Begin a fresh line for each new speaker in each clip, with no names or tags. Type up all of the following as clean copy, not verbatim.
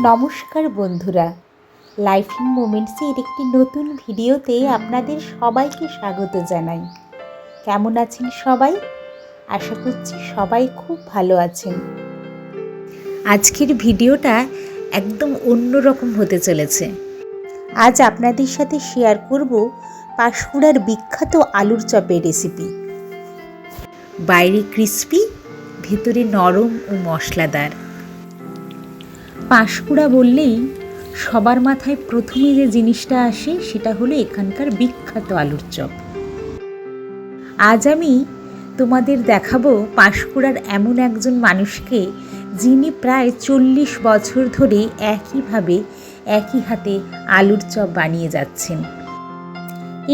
নমস্কার বন্ধুরা, life in মোমেন্টসের একটি নতুন ভিডিওতে আপনাদের সবাইকে স্বাগত জানাই। কেমন আছেন সবাই? আশা করছি সবাই খুব ভালো আছেন। আজকের ভিডিওটা একদম অন্যরকম হতে চলেছে। আজ আপনাদের সাথে শেয়ার করব পাঁশকুড়ার বিখ্যাত আলুর চপের রেসিপি। বাইরে ক্রিস্পি, ভেতরে নরম ও মশলাদার। পাঁশকুড়া বললেই সবার মাথায় প্রথমে যে জিনিসটা আসে সেটা হলো এখানকার বিখ্যাত আলুর চপ। আজ আমি তোমাদের দেখাবো পাঁশকুড়ার এমন একজন মানুষকে, যিনি প্রায় 40 বছর ধরে একইভাবে একই হাতে আলুর চপ বানিয়ে যাচ্ছেন।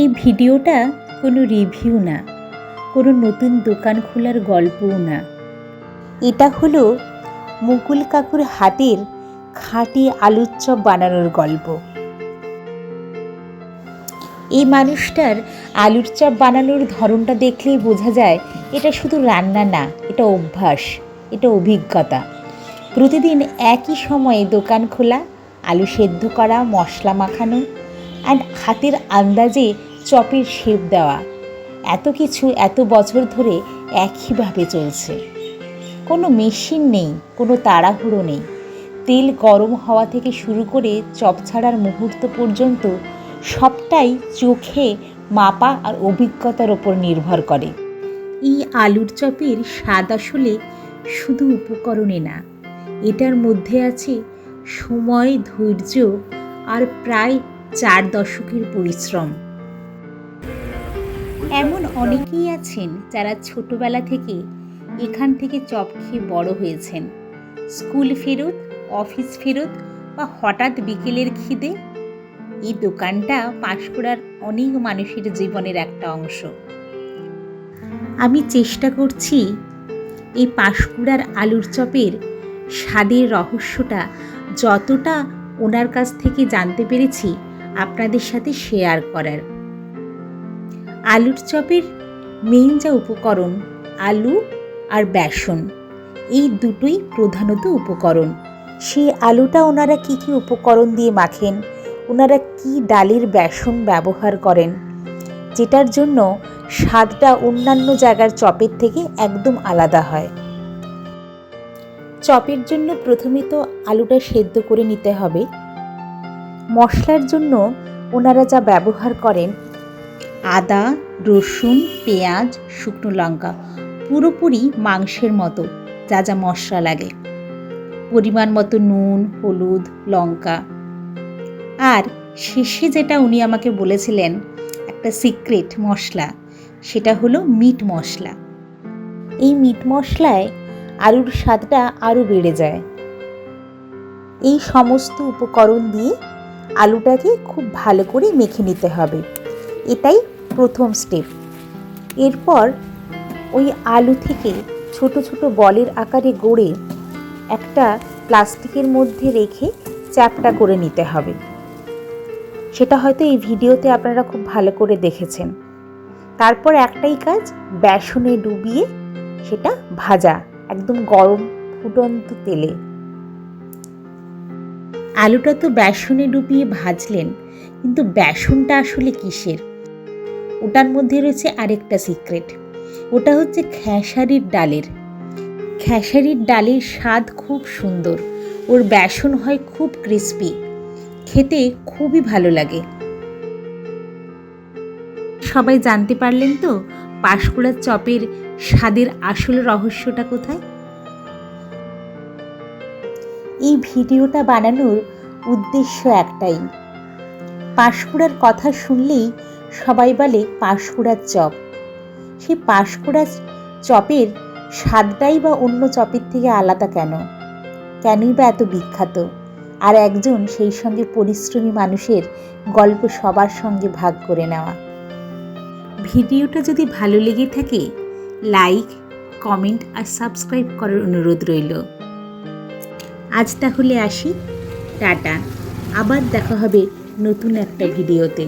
এই ভিডিওটা কোনো রিভিউ না, কোনো নতুন দোকান খোলার গল্পও না। এটা হলো মুকুল কাকুর হাতের খাঁটি আলুর চপ বানানোর গল্প। এই মানুষটার আলুর চপ বানানোর ধরনটা দেখলেই বোঝা যায় এটা শুধু রান্না না, এটা অভ্যাস, এটা অভিজ্ঞতা। প্রতিদিন একই সময়ে দোকান খোলা, আলু সেদ্ধ করা, মশলা মাখানো আর হাতের আন্দাজে চপের শেপ দেওয়া, এত কিছু এত বছর ধরে একইভাবে চলছে। কোনো মেশিন নেই, কোনো তাড়াহুড়ো নেই। তেল গরম হওয়া থেকে শুরু করে চপ ছাড়ার মুহূর্ত পর্যন্ত সবটাই চোখে মাপা আর অভিজ্ঞতার ওপর নির্ভর করে। এই আলুর চপের স্বাদ আসলে শুধু উপকরণে না, এটার মধ্যে আছে সময়, ধৈর্য আর প্রায় 4 দশকের পরিশ্রম। এমন অনেকেই আছেন যারা ছোটবেলা থেকে এখান থেকে চপ খেয়ে বড় হয়েছেন। স্কুল ফেরত, অফিস ফেরত বা হঠাৎ বিকেলের খিদে, এই দোকানটা পাঁশকুড়ার অনেক মানুষের জীবনের একটা অংশ। আমি চেষ্টা করছি এই পাঁশকুড়ার আলুর চপের স্বাদের রহস্যটা যতটা ওনার কাছ থেকে জানতে পেরেছি আপনাদের সাথে শেয়ার করার। আলুর চপের মেইন যা উপকরণ, আলু আর বেসন, এই দুটোই প্রধানত উপকরণ। সেই আলুটা ওনারা কী কী উপকরণ দিয়ে মাখেন, ওনারা কী ডালের বেসন ব্যবহার করেন, যেটার জন্য স্বাদটা অন্যান্য জায়গার চপের থেকে একদম আলাদা হয়। চপের জন্য প্রথমে তো আলুটা সেদ্ধ করে নিতে হবে। মশলার জন্য ওনারা যা ব্যবহার করেন, আদা, রসুন, পেঁয়াজ, শুকনো লঙ্কা, পুরোপুরি মাংসের মতো যা যা মশলা লাগে, পরিমাণ মতো নুন, হলুদ, লঙ্কা। আর শেষে যেটা উনি আমাকে বলেছিলেন একটা সিক্রেট মশলা, সেটা হলো মিট মশলা। এই মিট মশলায় আলুর স্বাদটা আরও বেড়ে যায়। এই সমস্ত উপকরণ দিয়ে আলুটাকে খুব ভালো করে মেখে নিতে হবে, এটাই প্রথম স্টেপ। এরপর ওই আলু থেকে ছোট ছোট বলের আকারে গড়ে একটা প্লাস্টিকের মধ্যে রেখে চ্যাপটা করে নিতে হবে। সেটা হয়তো এই ভিডিওতে আপনারা খুব ভালো করে দেখেছেন। তারপর একটাই কাজ, বেসনে ডুবিয়ে সেটা ভাজা, একদম গরম ফুটন্ত তেলে। আলুটা তো বেসনে ডুবিয়ে ভাজলেন, কিন্তু বেসনটা আসলে কিসের? ওটার মধ্যে রয়েছে আরেকটা সিক্রেট, ওটা হচ্ছে খেসারির ডালের। খেসারির ডালের স্বাদ খুব সুন্দর, ওর বেসন হয় খুব ক্রিস্পি, খেতে খুবই ভালো লাগে। সবাই জানতে পারলেন তো পাঁশকুড়ার চপের স্বাদের আসল রহস্যটা কোথায়? এই ভিডিওটা বানানোর উদ্দেশ্য একটাই, পাঁশকুড়ার কথা শুনলেই সবাই বলে পাঁশকুড়ার চপ। সেই পাঁশকুড়ার চপের স্বাদটাই বা অন্য চপের থেকে আলাদা কেনই বা এত বিখ্যাত? আর একজন সেই সঙ্গে পরিশ্রমী মানুষের গল্প সবার সঙ্গে ভাগ করে নেওয়া। ভিডিওটা যদি ভালো লেগে থাকে, লাইক, কমেন্ট আর সাবস্ক্রাইব করার অনুরোধ রইল। আজ তাহলে আসি, টাটা। আবার দেখা হবে নতুন একটা ভিডিওতে।